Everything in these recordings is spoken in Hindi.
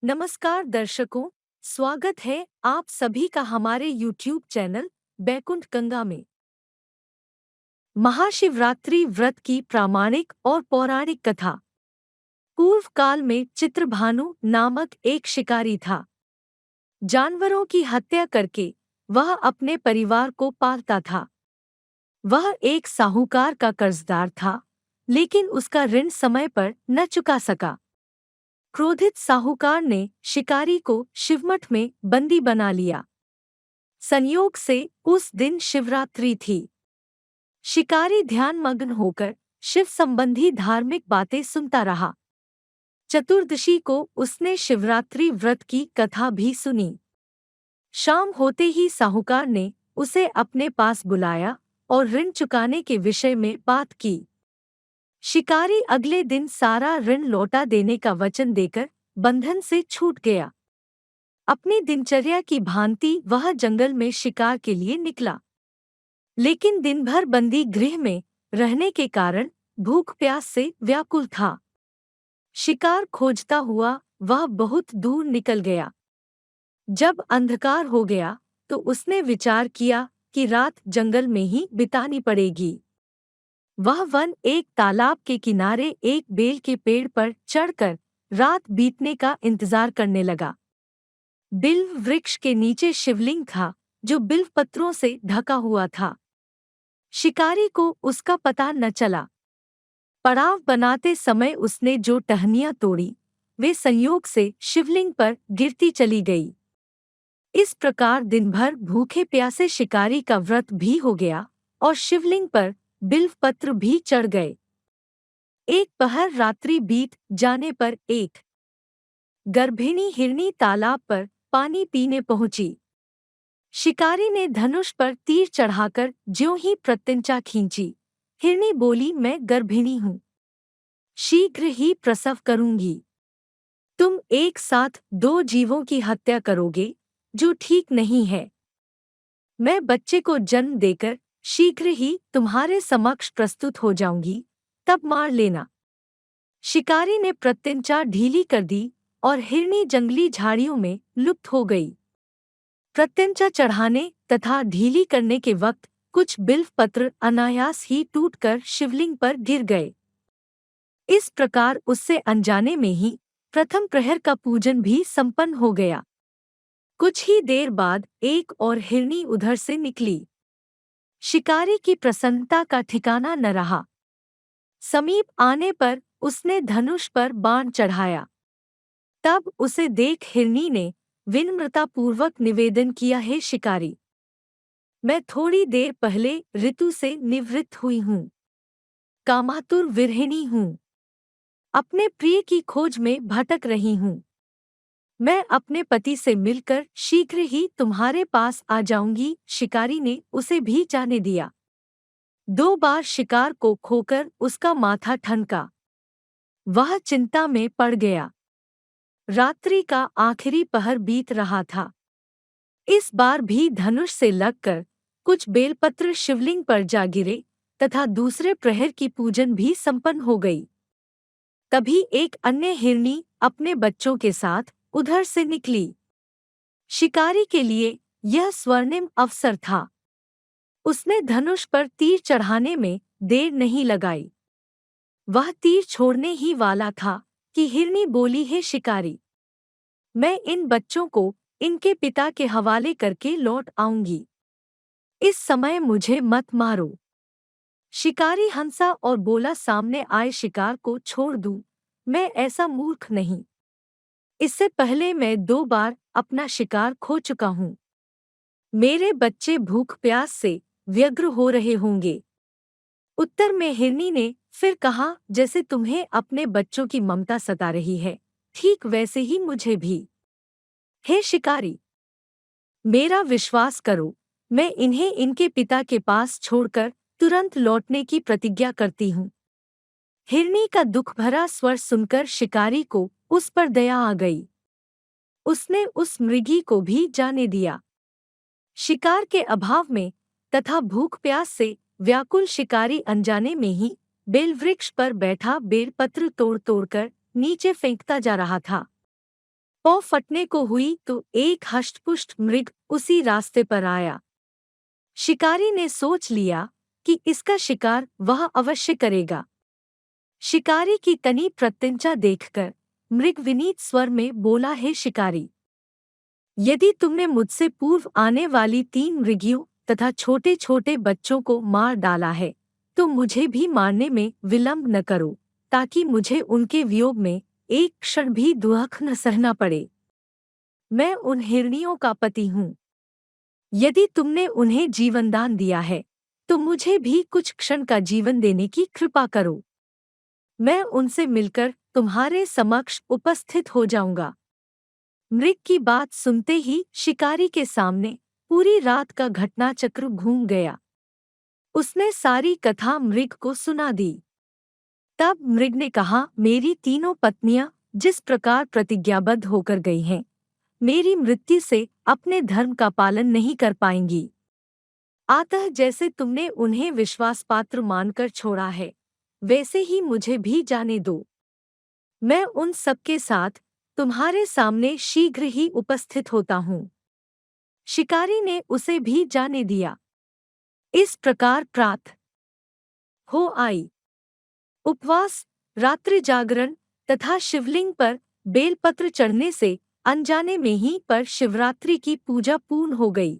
नमस्कार दर्शकों, स्वागत है आप सभी का हमारे YouTube चैनल बैकुंठ गंगा में। महाशिवरात्रि व्रत की प्रामाणिक और पौराणिक कथा। पूर्व काल में चित्रभानु नामक एक शिकारी था। जानवरों की हत्या करके वह अपने परिवार को पालता था। वह एक साहूकार का कर्जदार था, लेकिन उसका ऋण समय पर न चुका सका। क्रोधित साहूकार ने शिकारी को शिवमठ में बंदी बना लिया। संयोग से उस दिन शिवरात्रि थी। शिकारी ध्यानमग्न होकर शिव संबंधी धार्मिक बातें सुनता रहा। चतुर्दशी को उसने शिवरात्रि व्रत की कथा भी सुनी। शाम होते ही साहूकार ने उसे अपने पास बुलाया और ऋण चुकाने के विषय में बात की। शिकारी अगले दिन सारा ऋण लौटा देने का वचन देकर बंधन से छूट गया। अपनी दिनचर्या की भांति वह जंगल में शिकार के लिए निकला, लेकिन दिन भर बंदी गृह में रहने के कारण भूख प्यास से व्याकुल था। शिकार खोजता हुआ वह बहुत दूर निकल गया। जब अंधकार हो गया तो उसने विचार किया कि रात जंगल में ही बितानी पड़ेगी। वह वन एक तालाब के किनारे एक बेल के पेड़ पर चढ़कर रात बीतने का इंतजार करने लगा। बिल्व वृक्ष के नीचे शिवलिंग था, जो बिल्व पत्रों से ढका हुआ था। शिकारी को उसका पता न चला। पड़ाव बनाते समय उसने जो टहनियां तोड़ी, वे संयोग से शिवलिंग पर गिरती चली गई। इस प्रकार दिन भर भूखे प्यासे शिकारी का व्रत भी हो गया और शिवलिंग पर बिल्व पत्र भी चढ़ गए। एक पहर रात्रि बीत जाने पर एक गर्भिणी हिरनी तालाब पर पानी पीने पहुंची। शिकारी ने धनुष पर तीर चढ़ाकर ज्यों ही प्रत्यंचा खींची, हिरनी बोली, मैं गर्भिणी हूँ, शीघ्र ही प्रसव करूंगी। तुम एक साथ दो जीवों की हत्या करोगे, जो ठीक नहीं है। मैं बच्चे को जन्म देकर शीघ्र ही तुम्हारे समक्ष प्रस्तुत हो जाऊंगी, तब मार लेना। शिकारी ने प्रत्यंचा ढीली कर दी और हिरनी जंगली झाड़ियों में लुप्त हो गई। प्रत्यंचा चढ़ाने तथा ढीली करने के वक्त कुछ बिल्व पत्र अनायास ही टूटकर शिवलिंग पर गिर गए। इस प्रकार उससे अनजाने में ही प्रथम प्रहर का पूजन भी संपन्न हो गया। कुछ ही देर बाद एक और हिरनी उधर से निकली। शिकारी की प्रसन्नता का ठिकाना न रहा। समीप आने पर उसने धनुष पर बाण चढ़ाया। तब उसे देख हिरनी ने विनम्रतापूर्वक निवेदन किया, हे शिकारी, मैं थोड़ी देर पहले ऋतु से निवृत्त हुई हूँ, कामातुर विरहिणी हूँ, अपने प्रिय की खोज में भटक रही हूँ। मैं अपने पति से मिलकर शीघ्र ही तुम्हारे पास आ जाऊंगी। शिकारी ने उसे भी जाने दिया। 2 बार शिकार को खोकर उसका माथा ठनका। वह चिंता में पड़ गया। रात्रि का आखिरी पहर बीत रहा था। इस बार भी धनुष से लगकर कुछ बेलपत्र शिवलिंग पर जा गिरे तथा दूसरे प्रहर की पूजन भी संपन्न हो गई। तभी एक अन्य हिरनी अपने बच्चों के साथ उधर से निकली। शिकारी के लिए यह स्वर्णिम अवसर था। उसने धनुष पर तीर चढ़ाने में देर नहीं लगाई। वह तीर छोड़ने ही वाला था कि हिरनी बोली, हे शिकारी, मैं इन बच्चों को इनके पिता के हवाले करके लौट आऊंगी। इस समय मुझे मत मारो। शिकारी हंसा और बोला, सामने आए शिकार को छोड़ दूं, मैं ऐसा मूर्ख नहीं। इससे पहले मैं 2 बार अपना शिकार खो चुका हूँ। मेरे बच्चे भूख प्यास से व्यग्र हो रहे होंगे। उत्तर में हिरनी ने फिर कहा, जैसे तुम्हें अपने बच्चों की ममता सता रही है, ठीक वैसे ही मुझे भी। हे शिकारी, मेरा विश्वास करो, मैं इन्हें इनके पिता के पास छोड़कर तुरंत लौटने की प्रतिज्ञा करती हूँ। हिरनी का दुख भरा स्वर सुनकर शिकारी को उस पर दया आ गई। उसने उस मृगी को भी जाने दिया। शिकार के अभाव में तथा भूख प्यास से व्याकुल शिकारी अनजाने में ही बेलवृक्ष पर बैठा बेलपत्र तोड़ तोड़कर नीचे फेंकता जा रहा था। पौ फटने को हुई तो एक हष्टपुष्ट मृग उसी रास्ते पर आया। शिकारी ने सोच लिया कि इसका शिकार वह अवश्य करेगा। शिकारी की तनी प्रत्यंचा देखकर मृग विनीत स्वर में बोला, हे शिकारी, यदि तुमने मुझसे पूर्व आने वाली 3 मृगियों तथा छोटे छोटे बच्चों को मार डाला है तो मुझे भी मारने में विलंब न करो, ताकि मुझे उनके वियोग में एक क्षण भी दुख न सहना पड़े। मैं उन हिरनियों का पति हूँ। यदि तुमने उन्हें जीवनदान दिया है तो मुझे भी कुछ क्षण का जीवन देने की कृपा करो। मैं उनसे मिलकर तुम्हारे समक्ष उपस्थित हो जाऊंगा। मृग की बात सुनते ही शिकारी के सामने पूरी रात का घटनाचक्र घूम गया। उसने सारी कथा मृग को सुना दी। तब मृग ने कहा, मेरी तीनों पत्नियां जिस प्रकार प्रतिज्ञाबद्ध होकर गई हैं, मेरी मृत्यु से अपने धर्म का पालन नहीं कर पाएंगी। अतः जैसे तुमने उन्हें विश्वासपात्र मानकर छोड़ा है, वैसे ही मुझे भी जाने दो। मैं उन सबके साथ तुम्हारे सामने शीघ्र ही उपस्थित होता हूँ। शिकारी ने उसे भी जाने दिया। इस प्रकार प्रातः हो आई। उपवास, रात्रि जागरण तथा शिवलिंग पर बेलपत्र चढ़ने से अनजाने में ही पर शिवरात्रि की पूजा पूर्ण हो गई।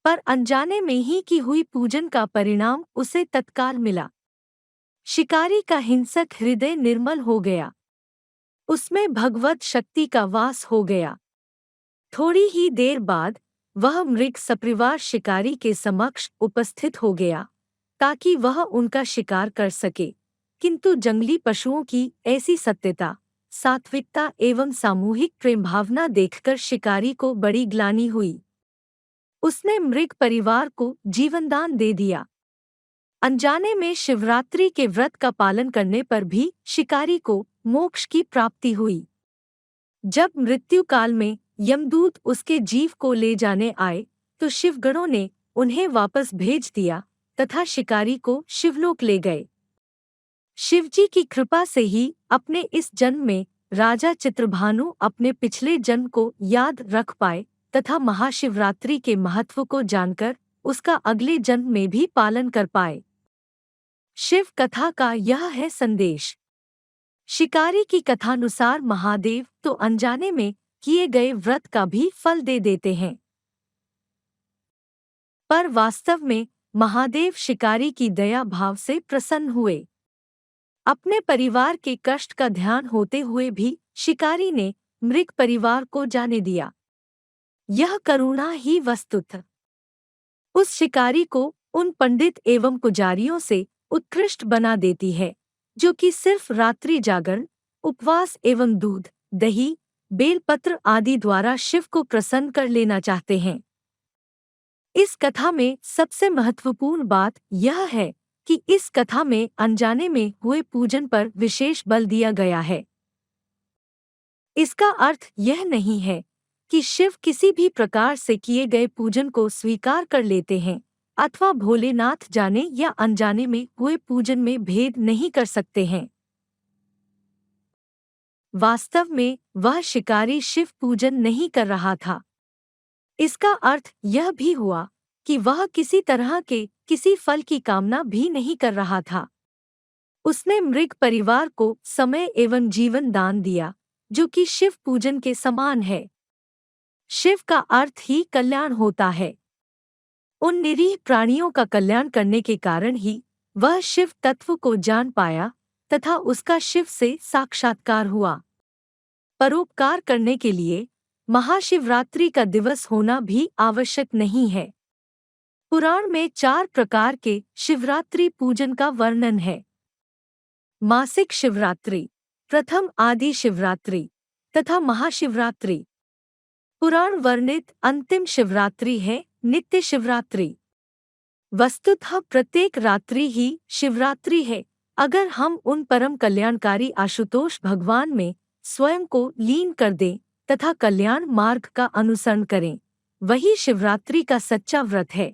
पर अनजाने में ही की हुई पूजन का परिणाम उसे तत्काल मिला। शिकारी का हिंसक हृदय निर्मल हो गया। उसमें भगवत शक्ति का वास हो गया। थोड़ी ही देर बाद वह मृग सपरिवार शिकारी के समक्ष उपस्थित हो गया, ताकि वह उनका शिकार कर सके। किंतु जंगली पशुओं की ऐसी सत्यता, सात्विकता एवं सामूहिक प्रेम भावना देखकर शिकारी को बड़ी ग्लानि हुई। उसने मृग परिवार को जीवनदान दे दिया। अनजाने में शिवरात्रि के व्रत का पालन करने पर भी शिकारी को मोक्ष की प्राप्ति हुई। जब मृत्यु काल में यमदूत उसके जीव को ले जाने आए तो शिवगणों ने उन्हें वापस भेज दिया तथा शिकारी को शिवलोक ले गए। शिवजी की कृपा से ही अपने इस जन्म में राजा चित्रभानु अपने पिछले जन्म को याद रख पाए तथा महाशिवरात्रि के महत्व को जानकर उसका अगले जन्म में भी पालन कर पाए। शिव कथा का यह है संदेश। शिकारी की कथानुसार महादेव तो अनजाने में किए गए व्रत का भी फल दे देते हैं, पर वास्तव में महादेव शिकारी की दया भाव से प्रसन्न हुए। अपने परिवार के कष्ट का ध्यान होते हुए भी शिकारी ने मृग परिवार को जाने दिया। यह करुणा ही वस्तुतः उस शिकारी को उन पंडित एवं पुजारियों से उत्कृष्ट बना देती है, जो कि सिर्फ रात्रि जागरण, उपवास एवं दूध, दही, बेलपत्र आदि द्वारा शिव को प्रसन्न कर लेना चाहते हैं। इस कथा में सबसे महत्वपूर्ण बात यह है कि इस कथा में अनजाने में हुए पूजन पर विशेष बल दिया गया है। इसका अर्थ यह नहीं है कि शिव किसी भी प्रकार से किए गए पूजन को स्वीकार कर लेते हैं अथवा भोलेनाथ जाने या अनजाने में हुए पूजन में भेद नहीं कर सकते हैं। वास्तव में वह शिकारी शिव पूजन नहीं कर रहा था। इसका अर्थ यह भी हुआ कि वह किसी तरह के किसी फल की कामना भी नहीं कर रहा था। उसने मृग परिवार को समय एवं जीवन दान दिया, जो कि शिव पूजन के समान है। शिव का अर्थ ही कल्याण होता है। उन निरीह प्राणियों का कल्याण करने के कारण ही वह शिव तत्व को जान पाया तथा उसका शिव से साक्षात्कार हुआ। परोपकार करने के लिए महाशिवरात्रि का दिवस होना भी आवश्यक नहीं है। पुराण में 4 प्रकार के शिवरात्रि पूजन का वर्णन है। मासिक शिवरात्रि, प्रथम आदि शिवरात्रि तथा महाशिवरात्रि। पुराण वर्णित अंतिम शिवरात्रि है नित्य शिवरात्रि। वस्तुतः प्रत्येक रात्रि ही शिवरात्रि है, अगर हम उन परम कल्याणकारी आशुतोष भगवान में स्वयं को लीन कर दें तथा कल्याण मार्ग का अनुसरण करें। वही शिवरात्रि का सच्चा व्रत है।